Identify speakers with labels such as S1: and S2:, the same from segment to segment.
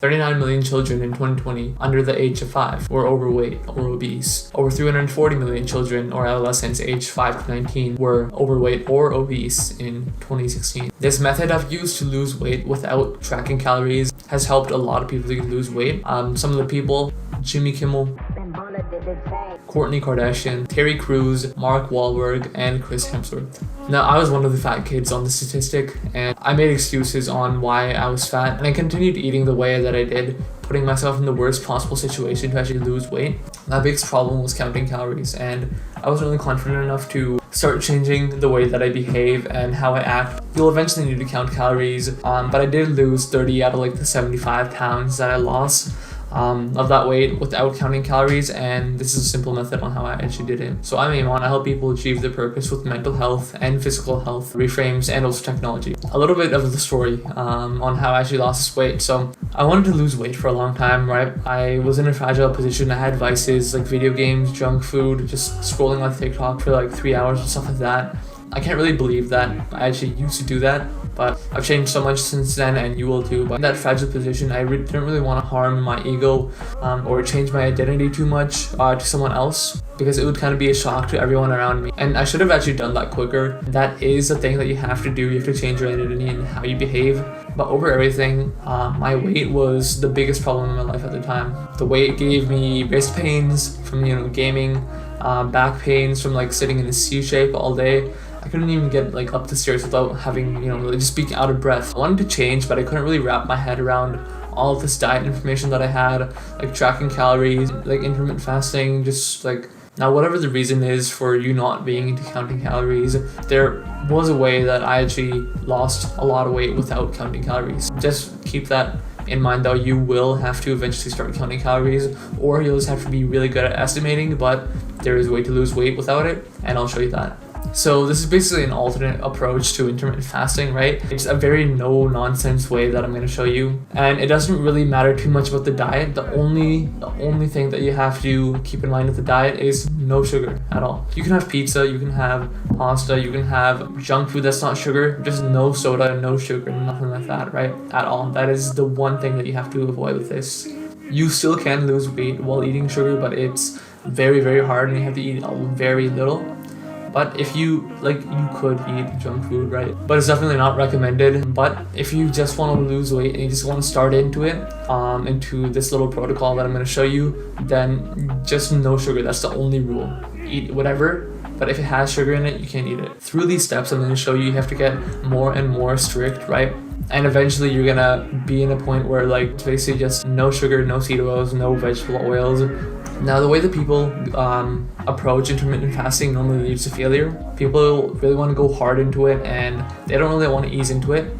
S1: 39 million children in 2020 under the age of 5 were overweight or obese. Over 340 million children or adolescents aged 5 to 19 were overweight or obese in 2016. This method I've used to lose weight without tracking calories has helped a lot of people to lose weight. Some of the people: Jimmy Kimmel, Kourtney Kardashian, Terry Crews, Mark Wahlberg, and Chris Hemsworth. Now, I was one of the fat kids on the statistic, and I made excuses on why I was fat, and I continued eating the way that I did, putting myself in the worst possible situation to actually lose weight. My biggest problem was counting calories, and I wasn't really confident enough to start changing the way that I behave and how I act. You'll eventually need to count calories, but I did lose 30 out of like the 75 pounds that I lost of that weight without counting calories, and this is a simple method on how I actually did it. So I'm Iman. I help people achieve their purpose with mental health and physical health reframes and also technology. A little bit of the story on how I actually lost this weight. So I wanted to lose weight for a long time, right? I was in a fragile position. I had vices like video games, junk food, just scrolling on TikTok for like 3 hours and stuff like that. I can't really believe that I actually used to do that, but I've changed so much since then, and you will too. But in that fragile position, I didn't really want to harm my ego or change my identity too much to someone else, because it would kind of be a shock to everyone around me. And I should have actually done that quicker. That is the thing that you have to do. You have to change your identity and how you behave. But over everything, my weight was the biggest problem in my life at the time. The weight gave me wrist pains from gaming, back pains from like sitting in a C shape all day. I couldn't even get like up the stairs without having, really just being out of breath. I wanted to change, but I couldn't really wrap my head around all of this diet information that I had, like tracking calories, like intermittent fasting, just like. Now, whatever the reason is for you not being into counting calories, there was a way that I actually lost a lot of weight without counting calories. Just keep that in mind though. You will have to eventually start counting calories, or you'll just have to be really good at estimating, but there is a way to lose weight without it, and I'll show you that. So this is basically an alternate approach to intermittent fasting, right? It's a very no-nonsense way that I'm going to show you, and it doesn't really matter too much about the diet. The only thing that you have to keep in mind with the diet is no sugar at all. You can have pizza, you can have pasta, you can have junk food that's not sugar, just no soda, no sugar, nothing like that, right? At all. That is the one thing that you have to avoid with this. You still can lose weight while eating sugar, but it's very, very hard, and you have to eat very little. But if you could eat junk food, right? But it's definitely not recommended. But if you just want to lose weight and you just want to start into it, into this little protocol that I'm going to show you, then just no sugar. That's the only rule. Eat whatever, but if it has sugar in it, you can't eat it. Through these steps I'm going to show you, you have to get more and more strict, right? And eventually you're gonna be in a point where like it's basically just no sugar, no seed oils, no vegetable oils. Now, the way that people approach intermittent fasting normally leads to failure. People really want to go hard into it, and they don't really want to ease into it.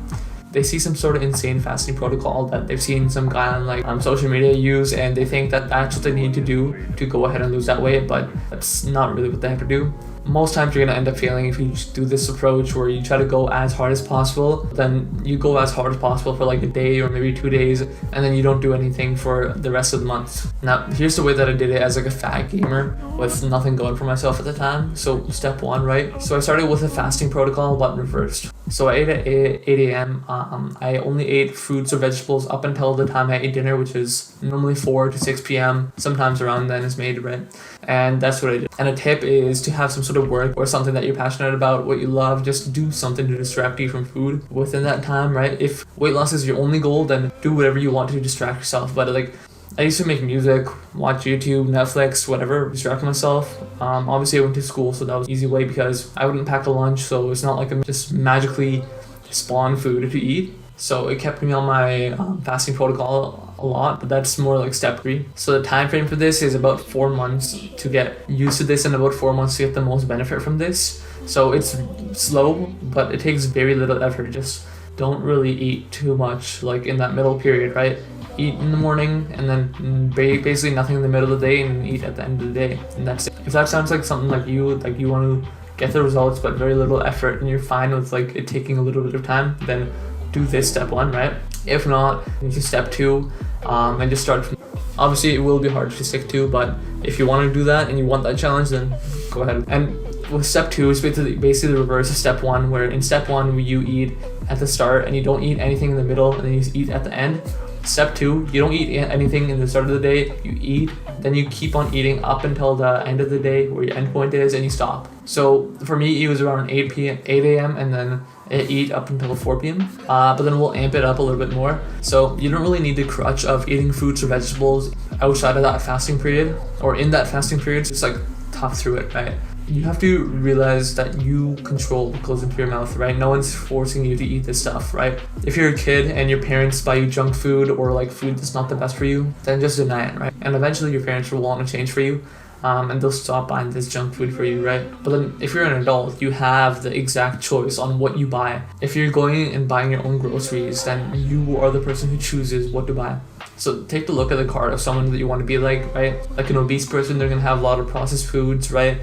S1: They see some sort of insane fasting protocol that they've seen some guy on social media use, and they think that that's what they need to do to go ahead and lose that weight, but that's not really what they have to do. Most times you're going to end up failing if you just do this approach where you try to go as hard as possible. Then you go as hard as possible for like a day or maybe 2 days, and then you don't do anything for the rest of the month. Now, here's the way that I did it as like a fat gamer with nothing going for myself at the time. So step 1, right? So I started with a fasting protocol, but reversed. So I ate at 8 a.m. I only ate fruits or vegetables up until the time I ate dinner, which is normally 4 to 6 p.m. Sometimes around then is made, right? And that's what I did. And a tip is to have some sort of work or something that you're passionate about, what you love. Just do something to distract you from food within that time, right? If weight loss is your only goal, then do whatever you want to distract yourself. But like, I used to make music, watch YouTube, Netflix, whatever, distract myself. Obviously I went to school, so that was an easy way because I wouldn't pack a lunch, so it's not like I'm just magically spawn food to eat. So it kept me on my fasting protocol a lot, but that's more like step 3. So the time frame for this is about 4 months to get used to this, and about 4 months to get the most benefit from this. So it's slow, but it takes very little effort. Just don't really eat too much like in that middle period, right? Eat in the morning and then basically nothing in the middle of the day, and eat at the end of the day, and that's it. If that sounds like something like you want to get the results but very little effort, and you're fine with like it taking a little bit of time, then do this step 1, right? If not, you can step 2 and just start from. Obviously it will be hard to stick to, but if you want to do that and you want that challenge, then go ahead. And with step 2, it's basically the reverse of step 1, where in step 1 you eat at the start and you don't eat anything in the middle, and then you eat at the end. Step 2, you don't eat anything in the start of the day. You eat, then you keep on eating up until the end of the day where your end point is, and you stop. So for me, it was around 8 a.m. and then eat up until 4 p.m. But then we'll amp it up a little bit more. So you don't really need the crutch of eating fruits or vegetables outside of that fasting period, or in that fasting period. Just like tough through it, right? You have to realize that you control what goes into your mouth, right? No one's forcing you to eat this stuff, right? If you're a kid and your parents buy you junk food or like food that's not the best for you, then just deny it, right? And eventually your parents will want to change for you. And they'll stop buying this junk food for you, right? But then if you're an adult, you have the exact choice on what you buy. If you're going and buying your own groceries, then you are the person who chooses what to buy. So take a look at the cart of someone that you want to be like, right? Like an obese person, they're gonna have a lot of processed foods, right?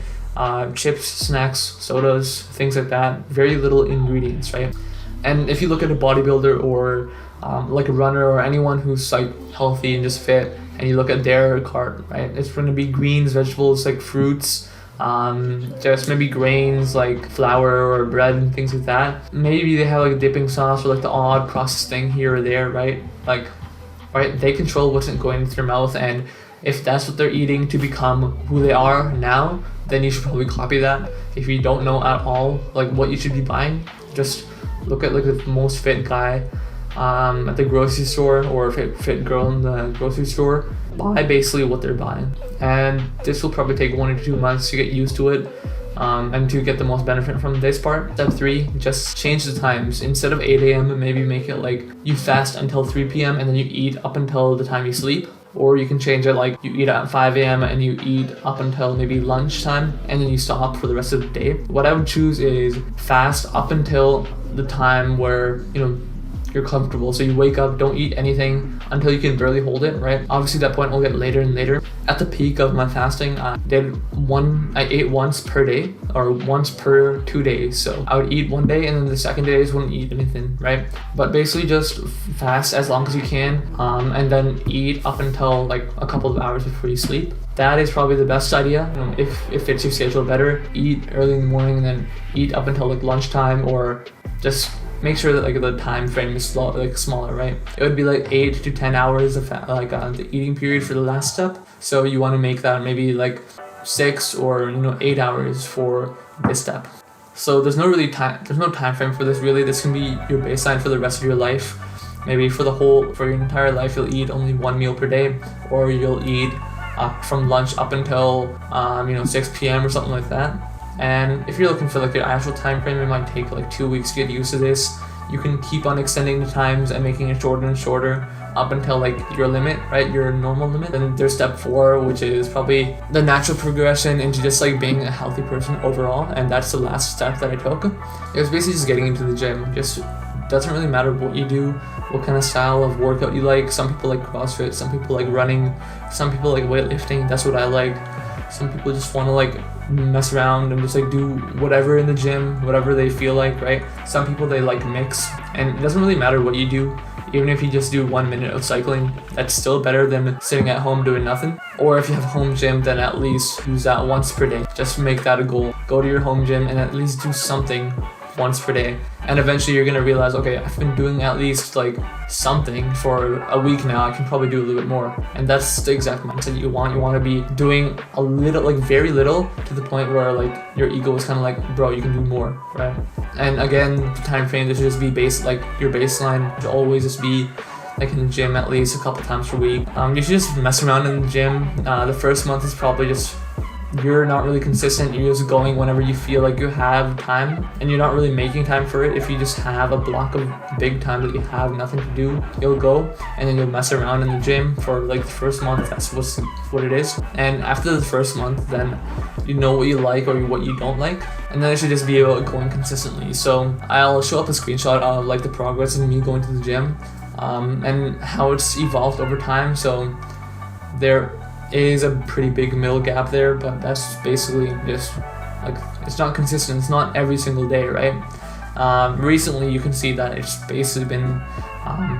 S1: Chips, snacks, sodas, things like that. Very little ingredients, right? And if you look at a bodybuilder or like a runner or anyone who's like healthy and just fit, and you look at their cart, right? It's going to be greens, vegetables, like fruits, just maybe grains like flour or bread and things like that. Maybe they have like a dipping sauce or like the odd processed thing here or there, right? Like, right? They control what's going into their mouth, and if that's what they're eating to become who they are now, then you should probably copy that. If you don't know at all like what you should be buying, just look at like the most fit guy at the grocery store or fit girl in the grocery store. Buy basically what they're buying, and this will probably take 1 or 2 months to get used to it, and to get the most benefit from this part. Step 3, just change the times. Instead of 8 a.m, maybe make it like you fast until 3 p.m. and then you eat up until the time you sleep. Or you can change it like you eat at 5 a.m. and you eat up until maybe lunchtime and then you stop for the rest of the day. What I would choose is fast up until the time where, you know, you're comfortable. So you wake up, don't eat anything until you can barely hold it, right? Obviously that point will get later and later. At the peak of my fasting, I ate once per day or once per 2 days. So I would eat one day and then the second day I just wouldn't eat anything, right? But basically just fast as long as you can, and then eat up until like a couple of hours before you sleep. That is probably the best idea. You know, if it fits your schedule better, eat early in the morning and then eat up until like lunchtime, or just make sure that like the time frame is smaller, right? It would be like 8 to 10 hours of the eating period for the last step. So you want to make that maybe like 6 or 8 hours for this step. So there's no time frame for this really. This can be your baseline for the rest of your life. Maybe for your entire life you'll eat only 1 meal per day, or you'll eat from lunch up until 6 p.m. or something like that. And if you're looking for like your actual time frame, it might take like 2 weeks to get used to this. You can keep on extending the times and making it shorter and shorter up until like your limit, right? Your normal limit. Then there's step 4, which is probably the natural progression into just like being a healthy person overall. And that's the last step that I took. It was basically just getting into the gym. Just doesn't really matter what you do, what kind of style of workout you like. Some people like CrossFit, some people like running, some people like weightlifting. That's what I like. Some people just want to like mess around and just like do whatever in the gym, whatever they feel like, right? Some people, they like mix, and it doesn't really matter what you do. Even if you just do 1 minute of cycling, that's still better than sitting at home doing nothing. Or if you have a home gym, then at least use that once per day. Just make that a goal. Go to your home gym and at least do something once per day, and eventually you're gonna realize, okay, I've been doing at least like something for a week now, I can probably do a little bit more. And that's the exact mindset you want. You want to be doing a little, like very little, to the point where like your ego is kind of like, bro, you can do more, right? And again, the time frame, this should just be your baseline should always just be like in the gym at least a couple times per week. You should just mess around in the gym. The first month is probably just, you're not really consistent. You're just going whenever you feel like you have time, and you're not really making time for it. If you just have a block of big time that you have nothing to do, you'll go and then you'll mess around in the gym for like the first month. That's what it is. And after the first month, then you know what you like or what you don't like, and then it should just be about going consistently. So I'll show up a screenshot of like the progress in me going to the gym, and how it's evolved over time. So there is a pretty big middle gap there, but that's basically just like, it's not consistent. It's not every single day, right? Recently you can see that it's basically been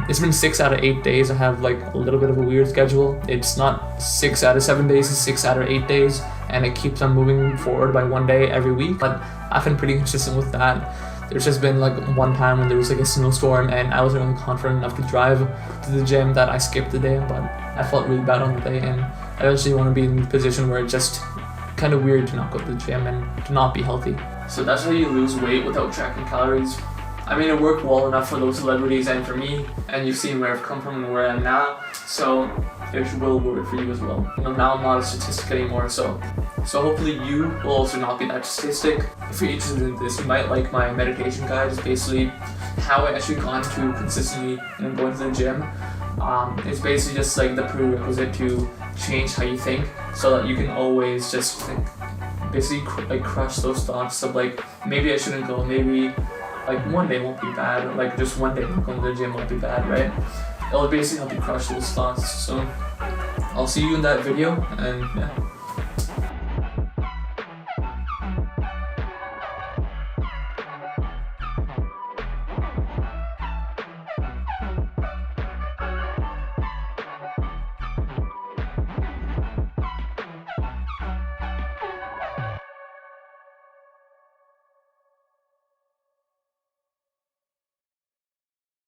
S1: it's been 6 out of 8 days. I have like a little bit of a weird schedule. It's not 6 out of 7 days, it's 6 out of 8 days, and it keeps on moving forward by 1 day every week, but I've been pretty consistent with that. There's just been like one time when there was like a snowstorm and I wasn't really confident enough to drive to the gym that I skipped the day, but I felt really bad on the day, and I eventually want to be in the position where it's just kind of weird to not go to the gym and to not be healthy. So that's how you lose weight without tracking calories. I mean, it worked well enough for those celebrities and for me, and you've seen where I've come from and where I am now, so it will work for you as well. You know, now I'm not a statistic anymore, so hopefully you will also not be that statistic. If you're interested in this, you might like my meditation guide. It's basically how I actually got into consistently going to the gym. It's basically just like the prerequisite to change how you think, so that you can always just think, basically crush those thoughts of like, maybe I shouldn't go, maybe like one day won't be bad, or like just one day not going to the gym won't be bad, right? It'll basically help you crush those thoughts. So I'll see you in that video, and yeah.